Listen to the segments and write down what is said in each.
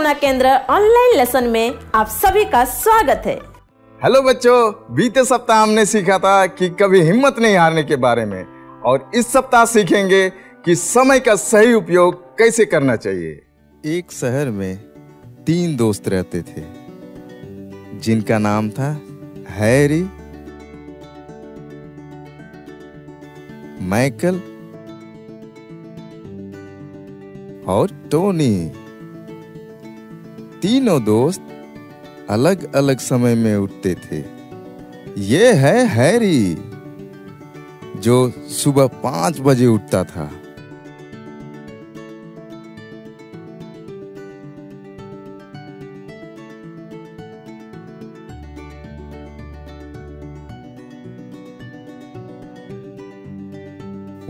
भावना केंद्र online lesson में आप सभी का स्वागत है। हेलो बच्चों, बीते सप्ताह हमने सीखा था कि कभी हिम्मत नहीं हारने के बारे में, और इस सप्ताह सीखेंगे कि समय का सही उपयोग कैसे करना चाहिए। एक शहर में 3 दोस्त रहते थे जिनका नाम था हैरी, माइकल और टोनी। तीनों दोस्त अलग अलग समय में उठते थे। ये है हैरी, जो सुबह 5 बजे उठता था।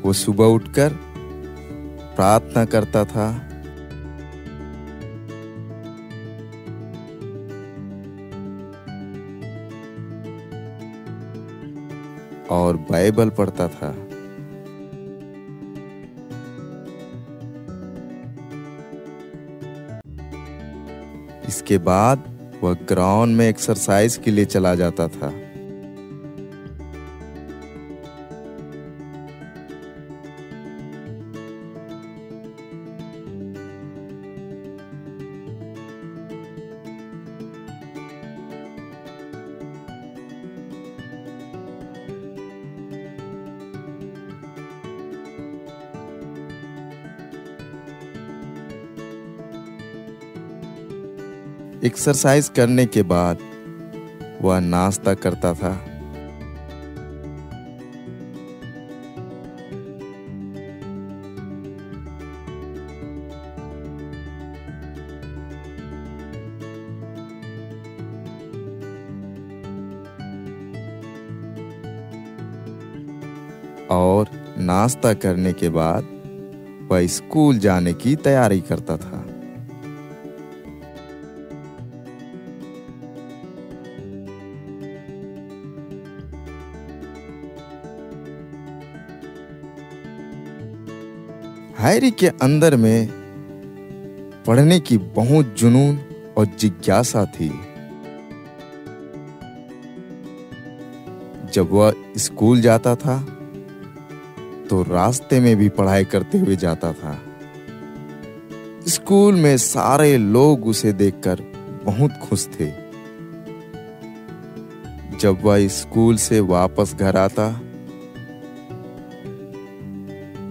वो सुबह उठकर प्रार्थना करता था और बाइबल पढ़ता था। इसके बाद वह ग्राउंड में एक्सरसाइज के लिए चला जाता था। एक्सरसाइज करने के बाद वह नाश्ता करता था। और नाश्ता करने के बाद वह स्कूल जाने की तैयारी करता था। हैरी के अंदर में पढ़ने की बहुत जुनून और जिज्ञासा थी। जब वह स्कूल जाता था तो रास्ते में भी पढ़ाई करते हुए जाता था। स्कूल में सारे लोग उसे देखकर बहुत खुश थे। जब वह स्कूल से वापस घर आता,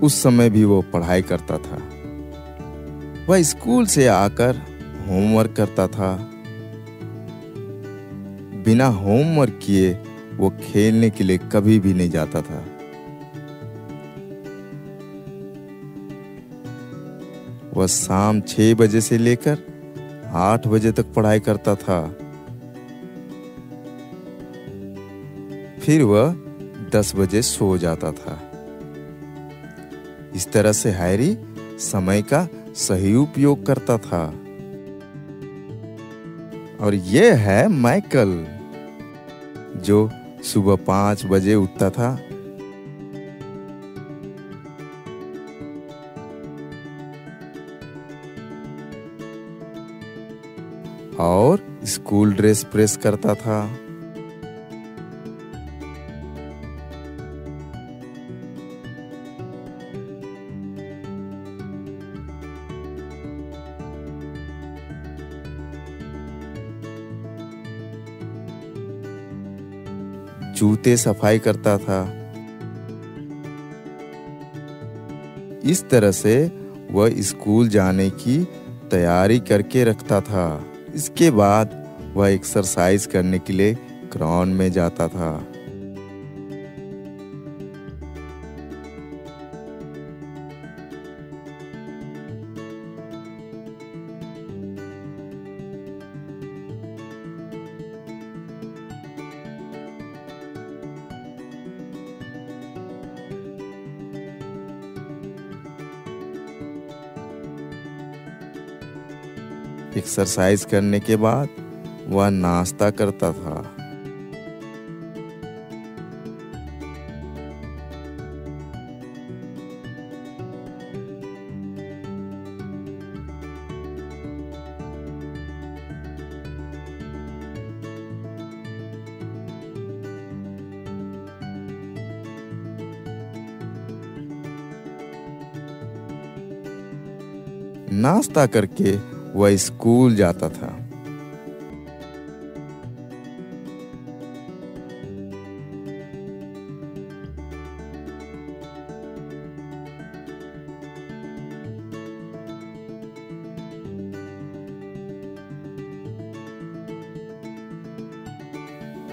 उस समय भी वो पढ़ाई करता था। वह स्कूल से आकर होमवर्क करता था। बिना होमवर्क किए वो खेलने के लिए कभी भी नहीं जाता था। वह शाम 6 बजे से लेकर 8 बजे तक पढ़ाई करता था। फिर वह 10 बजे सो जाता था। इस तरह से हैरी समय का सही उपयोग करता था। और ये है माइकल, जो सुबह 5 बजे उठता था। और स्कूल ड्रेस प्रेस करता था। जूते सफाई करता था। इस तरह से वह स्कूल जाने की तैयारी करके रखता था। इसके बाद वह एक्सरसाइज करने के लिए ग्राउंड में जाता था। एक्सरसाइज करने के बाद वह नाश्ता करता था। नाश्ता करके वह स्कूल जाता था।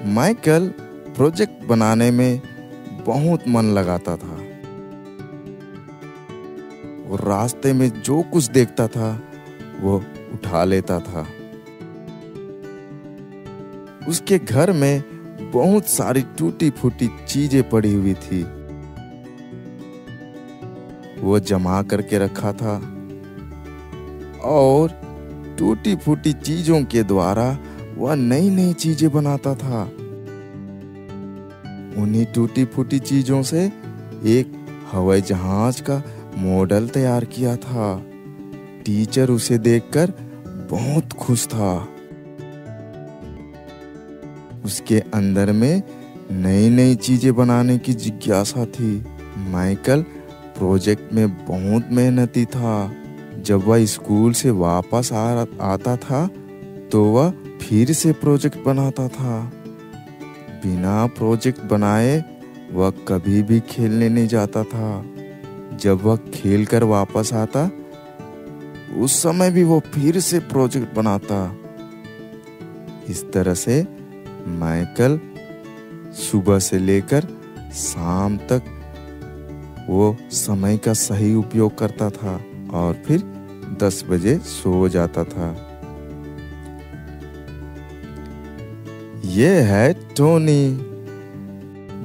माइकल प्रोजेक्ट बनाने में बहुत मन लगाता था और रास्ते में जो कुछ देखता था वो उठा लेता था। उसके घर में बहुत सारी टूटी फूटी चीजें पड़ी हुई थी, वो जमा करके रखा था और टूटी फूटी चीजों के द्वारा वह नई नई चीजें बनाता था। उन्हीं टूटी फूटी चीजों से एक हवाई जहाज का मॉडल तैयार किया था। टीचर उसे देखकर बहुत खुश था। उसके अंदर में नई नई चीजें बनाने की जिज्ञासा थी। माइकल प्रोजेक्ट में बहुत मेहनती था। जब वह स्कूल से वापस आता था तो वह फिर से प्रोजेक्ट बनाता था। बिना प्रोजेक्ट बनाए वह कभी भी खेलने नहीं जाता था। जब वह खेलकर वापस आता उस समय भी वो फिर से प्रोजेक्ट बनाता। इस तरह से माइकल सुबह से लेकर शाम तक वो समय का सही उपयोग करता था और फिर 10 बजे सो जाता था। ये है टोनी,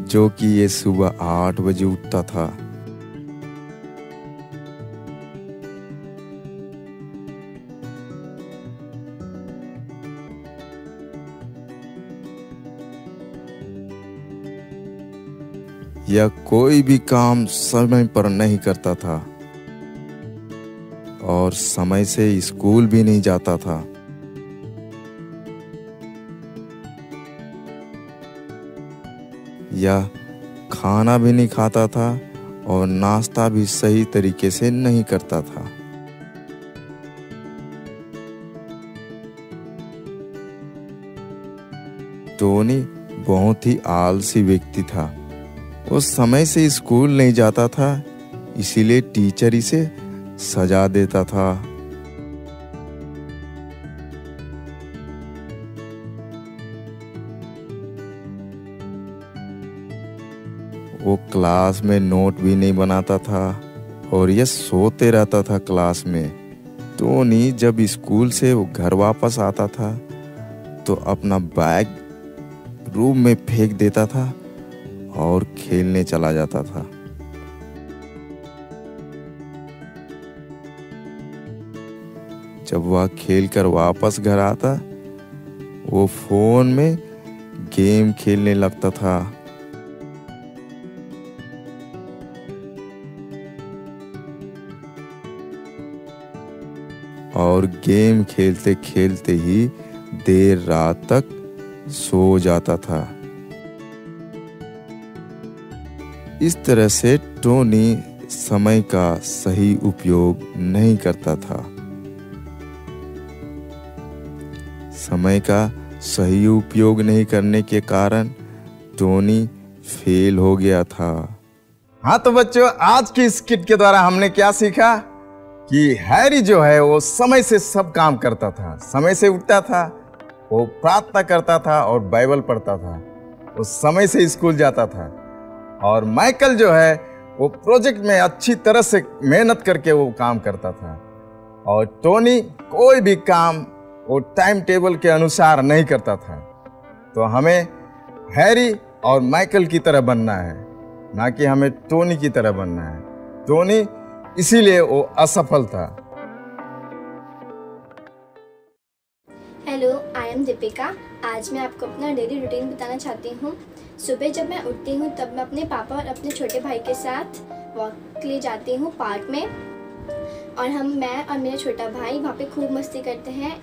जो कि ये सुबह 8 बजे उठता था। यह कोई भी काम समय पर नहीं करता था और समय से स्कूल भी नहीं जाता था। यह खाना भी नहीं खाता था और नाश्ता भी सही तरीके से नहीं करता था। टोनी बहुत ही आलसी व्यक्ति था। वो समय से स्कूल नहीं जाता था, इसीलिए टीचर इसे सजा देता था। वो क्लास में नोट भी नहीं बनाता था और यह सोते रहता था क्लास में। टोनी जब स्कूल से वो घर वापस आता था तो अपना बैग रूम में फेंक देता था और खेलने चला जाता था। जब वह खेलकर वापस घर आता वो फोन में गेम खेलने लगता था। और गेम खेलते खेलते ही देर रात तक सो जाता था। इस तरह से टोनी समय का सही उपयोग नहीं करता था। समय का सही उपयोग नहीं करने के कारण टोनी फेल हो गया था। हाँ तो बच्चों, आज की स्किट के द्वारा हमने क्या सीखा कि हैरी जो है वो समय से सब काम करता था, समय से उठता था, वो प्रार्थना करता था और बाइबल पढ़ता था, वो समय से स्कूल जाता था। और माइकल जो है वो प्रोजेक्ट में अच्छी तरह से मेहनत करके वो काम करता था। और टोनी कोई भी काम वो टाइम टेबल के अनुसार नहीं करता था। तो हमें हैरी और माइकल की तरह बनना है, ना कि हमें टोनी की तरह बनना है। टोनी इसीलिए वो असफल था। Hello, I am Deepika. आज मैं आपको अपना डेली रूटीन बताना चाहती हूँ। सुबह जब मैं उठती हूँ तब मैं अपने पापा और अपने छोटे भाई के साथ वॉक के लिए जाती हूँ पार्क में। और मैं और मेरा छोटा भाई वहाँ पे खूब मस्ती करते हैं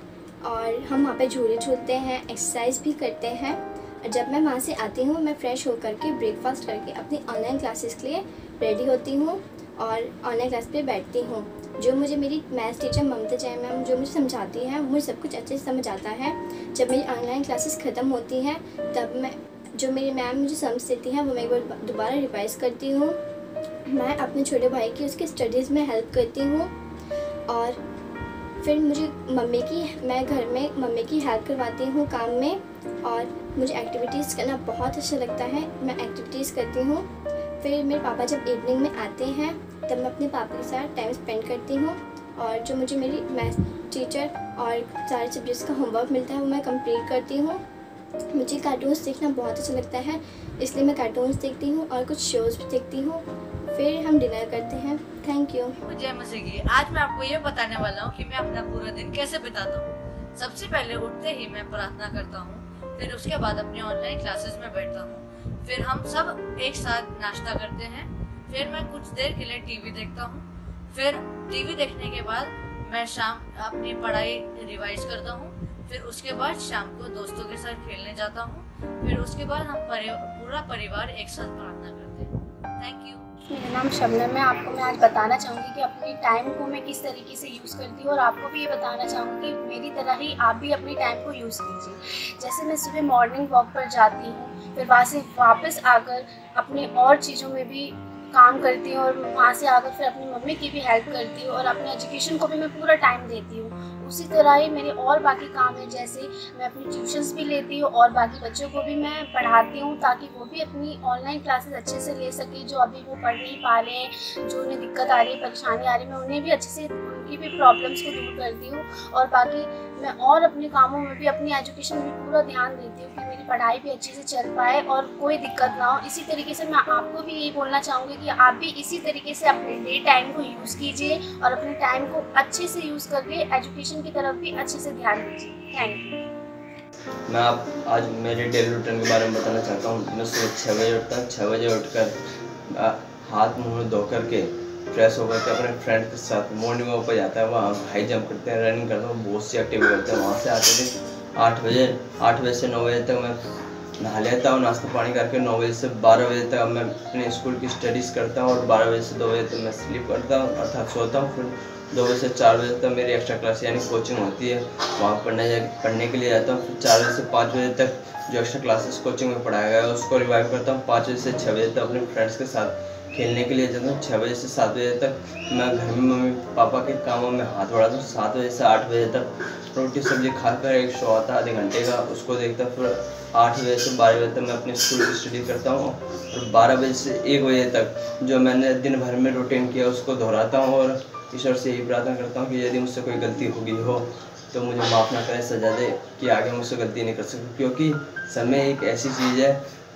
और हम वहाँ पे झूले झूलते हैं, एक्सरसाइज भी करते हैं। और जब मैं वहाँ से आती हूँ मैं फ़्रेश होकर के ब्रेकफास्ट करके अपनी ऑनलाइन क्लासेस के लिए रेडी होती हूँ और ऑनलाइन क्लास पे बैठती हूँ। जो मुझे मेरी मैथ्स टीचर ममता जैन मैम जो मुझे समझाती है, मुझे सब कुछ अच्छे से समझ आता है। जब मेरी ऑनलाइन क्लासेस ख़त्म होती हैं तब मैं जो मेरी मैम मुझे समझ देती हैं वो मैं एक बार दोबारा रिवाइज़ करती हूँ। मैं अपने छोटे भाई की उसकी स्टडीज़ में हेल्प करती हूँ और फिर मैं घर में मम्मी की हेल्प करवाती हूँ काम में। और मुझे एक्टिविटीज़ करना बहुत अच्छा लगता है, मैं एक्टिविटीज़ करती हूँ। फिर मेरे पापा जब इवनिंग में आते हैं तब मैं अपने पापा के साथ टाइम स्पेंड करती हूँ और जो मुझे मेरी मैथ्स टीचर और सारे सब्जेक्ट्स का होमवर्क मिलता है वो मैं कंप्लीट करती हूँ। मुझे कार्टून्स देखना बहुत अच्छा लगता है, इसलिए मैं कार्टून्स देखती हूँ और कुछ शोज़ भी देखती हूँ। फिर हम डिनर करते हैं। Thank you. जय मसीह की। आज मैं आपको ये बताने वाला हूँ कि मैं अपना पूरा दिन कैसे बिताता हूँ। सबसे पहले उठते ही मैं प्रार्थना करता हूँ, फिर उसके बाद अपनी ऑनलाइन क्लासेस में बैठता हूँ, फिर हम सब एक साथ नाश्ता करते हैं, फिर मैं कुछ देर के लिए टीवी देखता हूँ, फिर टीवी देखने के बाद मैं शाम अपनी पढ़ाई रिवाइज करता हूँ, फिर उसके बाद शाम को दोस्तों के साथ खेलने जाता हूँ, फिर उसके बाद हम पूरा परिवार एक साथ प्रार्थना करते हैं। Thank you. मेरा नाम शबनम है। आपको मैं आज बताना चाहूँगी कि अपनी टाइम को मैं किस तरीके से यूज़ करती हूँ और आपको भी ये बताना चाहूँगी कि मेरी तरह ही आप भी अपनी टाइम को यूज़ कीजिए। जैसे मैं सुबह मॉर्निंग वॉक पर जाती हूँ, फिर वहाँ से वापस आकर अपनी और चीज़ों में भी काम करती हूँ और वहाँ से आकर फिर अपनी मम्मी की भी हेल्प करती हूँ और अपने एजुकेशन को भी मैं पूरा टाइम देती हूँ। उसी तरह ही मेरे और बाकी काम है, जैसे मैं अपनी ट्यूशन्स भी लेती हूँ और बाकी बच्चों को भी मैं पढ़ाती हूँ ताकि वो भी अपनी ऑनलाइन क्लासेस अच्छे से ले सकें। जो अभी वो पढ़ नहीं पा रहे हैं, जो उन्हें दिक्कत आ रही है, परेशानी आ रही है, मैं उन्हें भी अच्छे से उनकी भी प्रॉब्लम्स को दूर करती हूँ। और बाकी मैं और अपने कामों में भी अपनी एजुकेशन में पूरा ध्यान देती हूँ कि मेरी पढ़ाई भी अच्छे से चल पाए और कोई दिक्कत ना हो। इसी तरीके से मैं आपको भी यही बोलना चाहूँगी कि आप भी इसी तरीके से अपने डे टाइम को यूज़ कीजिए और अपने टाइम को अच्छे से यूज़ करके एजुकेशन की तरफ भी अच्छे से ध्यान दीजिए। Thank you. मैं आज मेरे डेली रूटीन के बारे में बताना चाहता हूँ। मैं सुबह 6 बजे उठता हूँ। 6 बजे उठकर हाथ मुँह धो करके फ्रेश होकर के अपने फ्रेंड के साथ मॉर्निंग वॉक पर जाता है। वहाँ हाई जंप करते हैं, रनिंग करता हूँ, बहुत सी एक्टिविटी करते हैं। वहाँ से आते थे 8 बजे से 9 बजे तक मैं नहा लेता हूँ, नाश्ता पानी करके 9 बजे से 12 बजे तक मैं अपने स्कूल की स्टडीज़ करता हूँ और 12 बजे से 2 बजे तक मैं स्लीप करता हूँ अर्थात सोता हूँ। फिर 2 बजे से 4 बजे तक मेरी एक्स्ट्रा क्लास यानी कोचिंग होती है, वहाँ पढ़ने के लिए जाता हूँ। फिर 4 बजे से 5 बजे तक जो एक्स्ट्रा क्लासेस कोचिंग में पढ़ाया गया है उसको रिवाइव करता हूँ। 5 बजे से 6 बजे तक अपने फ्रेंड्स के साथ खेलने के लिए जाता हूँ। 6 बजे से 7 बजे तक मैं घर में मम्मी पापा के कामों में हाथ बढ़ाता हूँ। 7 बजे से 8 बजे तक रोटी सब्जी खाकर एक शो आता है आधे घंटे का, उसको देखता हूँ। फिर 8 बजे से 12 बजे तक मैं अपने स्कूल की स्टडी करता हूँ और 12 बजे से 1 बजे तक जो मैंने दिन भर में रूटीन किया उसको दोहराता हूँ और ईश्वर से यही प्रार्थना करता हूँ कि यदि मुझसे कोई गलती हो गई हो तो मुझे माफ़ ना करे, सजा दे कि आगे मुझसे गलती नहीं कर सकूँ। क्योंकि समय एक ऐसी चीज़ है,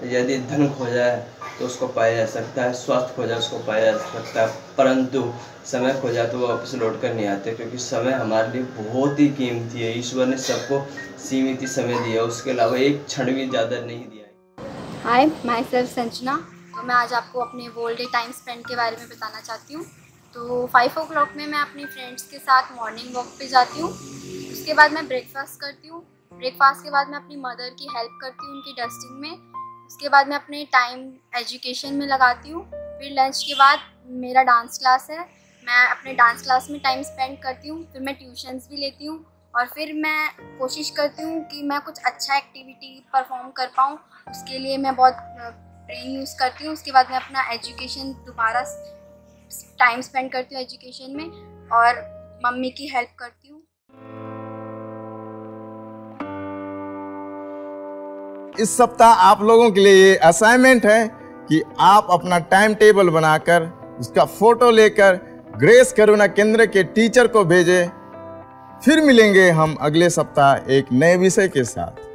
यदि धन खो जाए तो उसको पाया जा सकता है, स्वास्थ्य खो जाए उसको पाया जा सकता है, परंतु समय खो जाए तो वो वापस लौट कर नहीं आते। क्योंकि समय हमारे लिए बहुत ही कीमती है। ईश्वर ने सबको सीमित ही समय दिया, उसके अलावा एक क्षण भी ज़्यादा नहीं दिया। हाय, माई सेल्फ संजना। तो मैं आज आपको अपने होल डे टाइम स्पेंड के बारे में बताना चाहती हूँ। तो 5 o'clock में मैं अपने फ्रेंड्स के साथ मॉर्निंग वॉक पे जाती हूँ। उसके बाद मैं ब्रेकफास्ट करती हूँ। ब्रेकफास्ट के बाद मैं अपनी मदर की हेल्प करती हूँ उनकी डस्टिंग में। उसके बाद मैं अपने टाइम एजुकेशन में लगाती हूँ। फिर लंच के बाद मेरा डांस क्लास है, मैं अपने डांस क्लास में टाइम स्पेंड करती हूँ। फिर मैं ट्यूशन्स भी लेती हूँ और फिर मैं कोशिश करती हूँ कि मैं कुछ अच्छा एक्टिविटी परफॉर्म कर पाऊँ। उसके लिए मैं बहुत ब्रेन यूज़ करती हूँ। उसके बाद मैं अपना एजुकेशन दोबारा टाइम स्पेंड करती हूँ एजुकेशन में और मम्मी की हेल्प करती हूँ। इस सप्ताह आप लोगों के लिए ये असाइनमेंट है कि आप अपना टाइम टेबल बनाकर उसका फोटो लेकर ग्रेस करुणा केंद्र के टीचर को भेजें। फिर मिलेंगे हम अगले सप्ताह एक नए विषय के साथ।